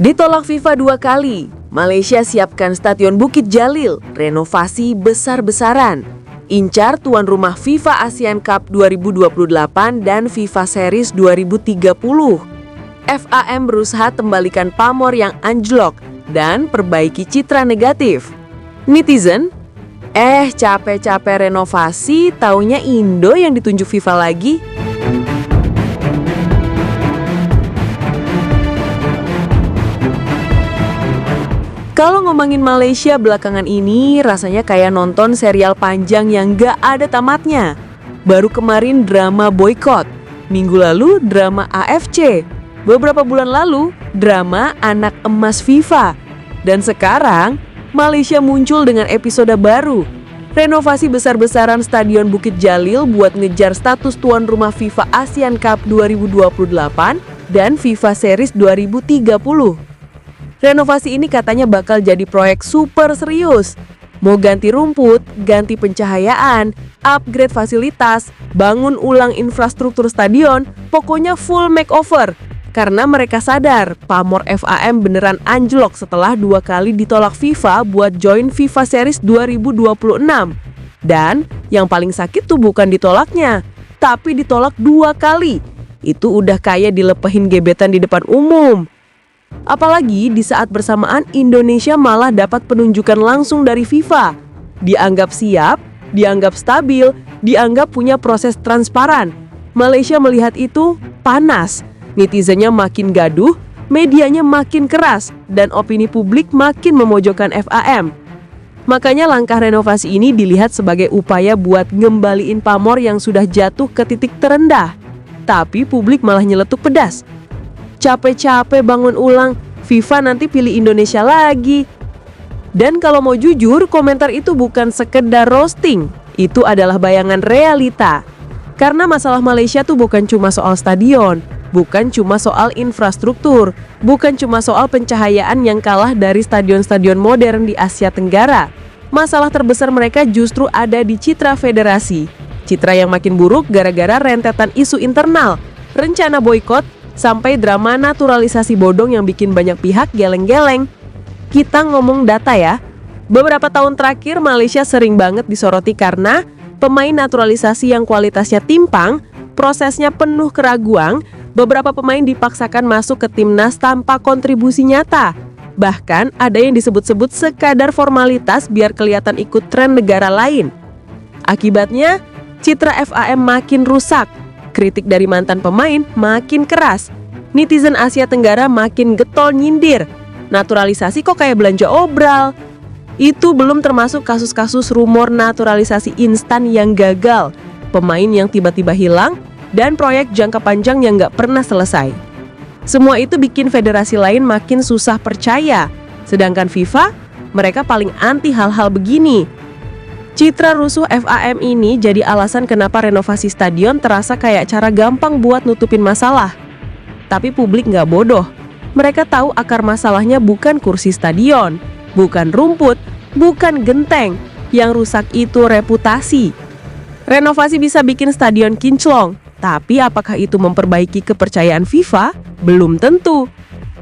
Ditolak FIFA 2 kali, Malaysia siapkan Stadion Bukit Jalil, renovasi besar-besaran. Incar tuan rumah FIFA ASEAN Cup 2028 dan FIFA Series 2030. FAM berusaha kembalikan pamor yang anjlok dan perbaiki citra negatif. Netizen, capek-capek renovasi, taunya Indo yang ditunjuk FIFA lagi. Kalau ngomongin Malaysia belakangan ini, rasanya kayak nonton serial panjang yang gak ada tamatnya. Baru kemarin drama boykot, minggu lalu drama AFC, beberapa bulan lalu drama anak emas FIFA. Dan sekarang, Malaysia muncul dengan episode baru. Renovasi besar-besaran Stadion Bukit Jalil buat ngejar status tuan rumah FIFA ASEAN Cup 2028 dan FIFA Series 2030. Renovasi ini katanya bakal jadi proyek super serius. Mau ganti rumput, ganti pencahayaan, upgrade fasilitas, bangun ulang infrastruktur stadion, pokoknya full makeover. Karena mereka sadar pamor FAM beneran anjlok setelah 2 kali ditolak FIFA buat join FIFA Series 2026. Dan yang paling sakit tuh bukan ditolaknya, tapi ditolak 2 kali. Itu udah kayak dilepehin gebetan di depan umum. Apalagi di saat bersamaan Indonesia malah dapat penunjukan langsung dari FIFA. Dianggap siap, dianggap stabil, dianggap punya proses transparan. Malaysia melihat itu panas. Netizennya makin gaduh, medianya makin keras, dan opini publik makin memojokkan FAM. Makanya langkah renovasi ini dilihat sebagai upaya buat ngembaliin pamor yang sudah jatuh ke titik terendah. Tapi publik malah nyeletuk pedas. Capek-capek bangun ulang, FIFA nanti pilih Indonesia lagi. Dan kalau mau jujur, komentar itu bukan sekedar roasting. Itu adalah bayangan realita. Karena masalah Malaysia tuh bukan cuma soal stadion, bukan cuma soal infrastruktur, bukan cuma soal pencahayaan yang kalah dari stadion-stadion modern di Asia Tenggara. Masalah terbesar mereka justru ada di citra federasi. Citra yang makin buruk gara-gara rentetan isu internal, rencana boykot, sampai drama naturalisasi bodong yang bikin banyak pihak geleng-geleng. Kita ngomong data ya. Beberapa tahun terakhir Malaysia sering banget disoroti karena pemain naturalisasi yang kualitasnya timpang, prosesnya penuh keraguan, beberapa pemain dipaksakan masuk ke timnas tanpa kontribusi nyata. Bahkan ada yang disebut-sebut sekadar formalitas biar kelihatan ikut tren negara lain. Akibatnya, citra FAM makin rusak. Kritik dari mantan pemain makin keras. Netizen Asia Tenggara makin getol nyindir. Naturalisasi kok kayak belanja obral. Itu belum termasuk kasus-kasus rumor naturalisasi instan yang gagal, pemain yang tiba-tiba hilang, dan proyek jangka panjang yang gak pernah selesai. Semua itu bikin federasi lain makin susah percaya. Sedangkan FIFA, mereka paling anti hal-hal begini. Citra rusuh FAM ini jadi alasan kenapa renovasi stadion terasa kayak cara gampang buat nutupin masalah. Tapi publik nggak bodoh. Mereka tahu akar masalahnya bukan kursi stadion, bukan rumput, bukan genteng. Yang rusak itu reputasi. Renovasi bisa bikin stadion kinclong, tapi apakah itu memperbaiki kepercayaan FIFA? Belum tentu.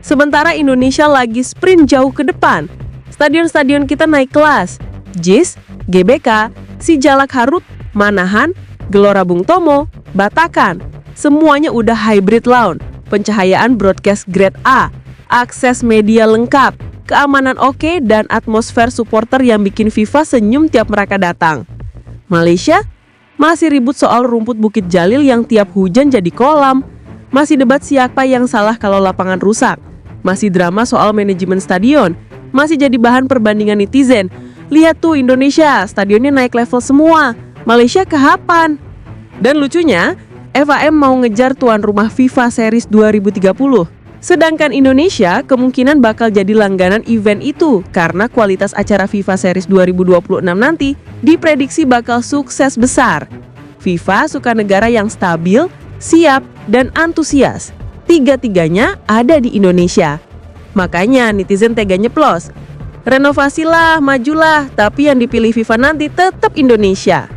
Sementara Indonesia lagi sprint jauh ke depan. Stadion-stadion kita naik kelas. JIS, GBK, Sijalak Harut, Manahan, Gelora Bung Tomo, Batakan, semuanya udah hybrid lawn, pencahayaan broadcast grade A, akses media lengkap, keamanan oke, dan atmosfer supporter yang bikin FIFA senyum tiap mereka datang. Malaysia masih ribut soal rumput Bukit Jalil yang tiap hujan jadi kolam, masih debat siapa yang salah kalau lapangan rusak, masih drama soal manajemen stadion, masih jadi bahan perbandingan netizen. Lihat tuh Indonesia, stadionnya naik level semua. Malaysia kehapan. Dan lucunya, FAM mau ngejar tuan rumah FIFA Series 2030. Sedangkan Indonesia kemungkinan bakal jadi langganan event itu karena kualitas acara FIFA Series 2026 nanti diprediksi bakal sukses besar. FIFA suka negara yang stabil, siap, dan antusias. Tiga-tiganya ada di Indonesia. Makanya netizen tega nyeplos. Renovasilah, majulah, tapi yang dipilih FIFA nanti tetap Indonesia.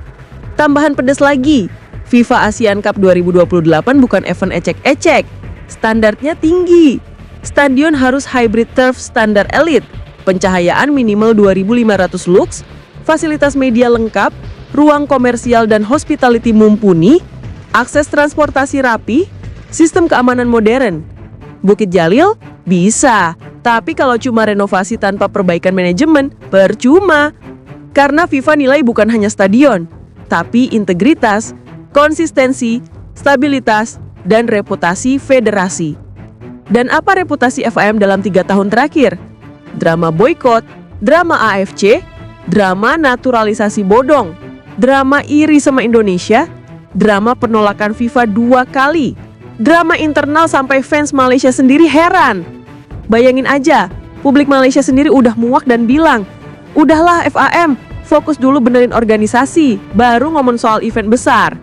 Tambahan pedas lagi, FIFA ASEAN Cup 2028 bukan event ecek-ecek. Standarnya tinggi. Stadion harus hybrid turf standar elite, pencahayaan minimal 2.500 lux, fasilitas media lengkap, ruang komersial dan hospitality mumpuni, akses transportasi rapi, sistem keamanan modern. Bukit Jalil? Bisa, tapi kalau cuma renovasi tanpa perbaikan manajemen, percuma. Karena FIFA nilai bukan hanya stadion, tapi integritas, konsistensi, stabilitas, dan reputasi federasi. Dan apa reputasi FIM dalam 3 tahun terakhir? Drama boykot, drama AFC, drama naturalisasi bodong, drama iri sama Indonesia, drama penolakan FIFA 2 kali, drama internal sampai fans Malaysia sendiri heran. Bayangin aja, publik Malaysia sendiri udah muak dan bilang, udahlah FIM, fokus dulu benerin organisasi, baru ngomong soal event besar.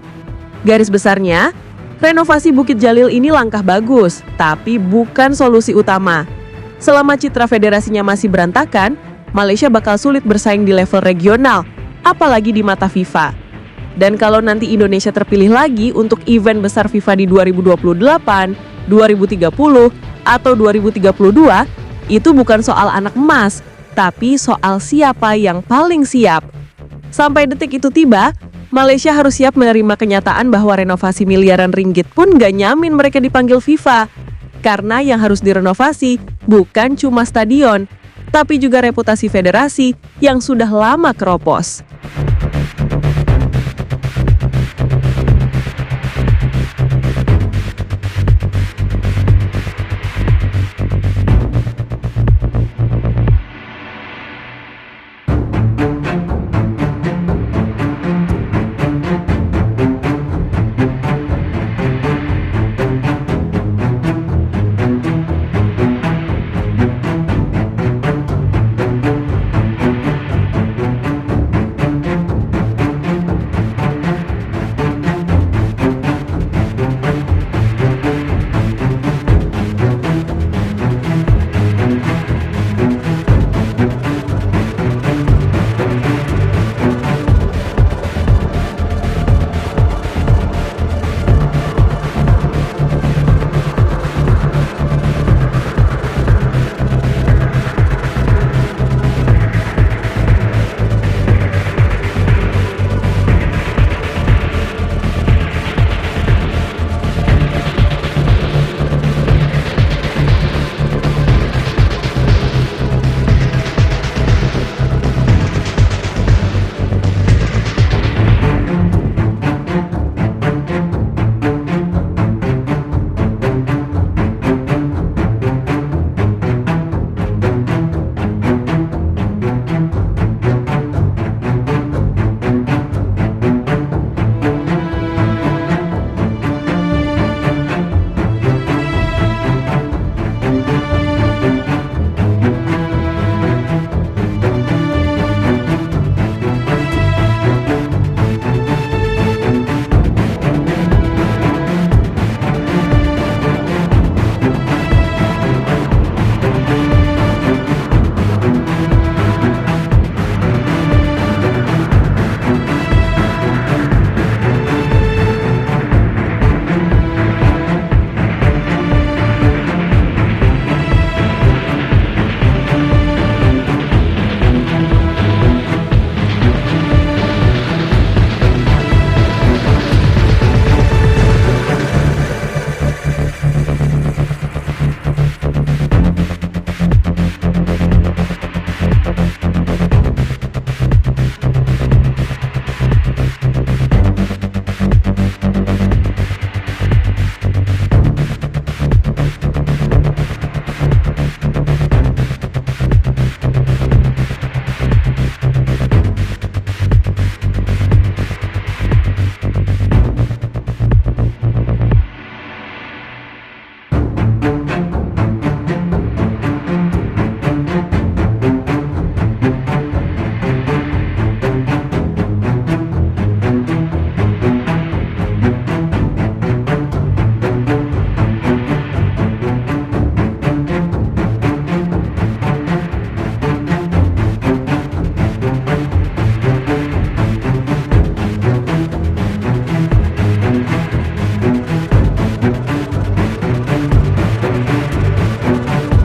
Garis besarnya, renovasi Bukit Jalil ini langkah bagus, tapi bukan solusi utama. Selama citra federasinya masih berantakan, Malaysia bakal sulit bersaing di level regional, apalagi di mata FIFA. Dan kalau nanti Indonesia terpilih lagi untuk event besar FIFA di 2028, 2030, atau 2032, itu bukan soal anak emas, tapi soal siapa yang paling siap. Sampai detik itu tiba, Malaysia harus siap menerima kenyataan bahwa renovasi miliaran ringgit pun gak nyamin mereka dipanggil FIFA. Karena yang harus direnovasi bukan cuma stadion, tapi juga reputasi federasi yang sudah lama keropos.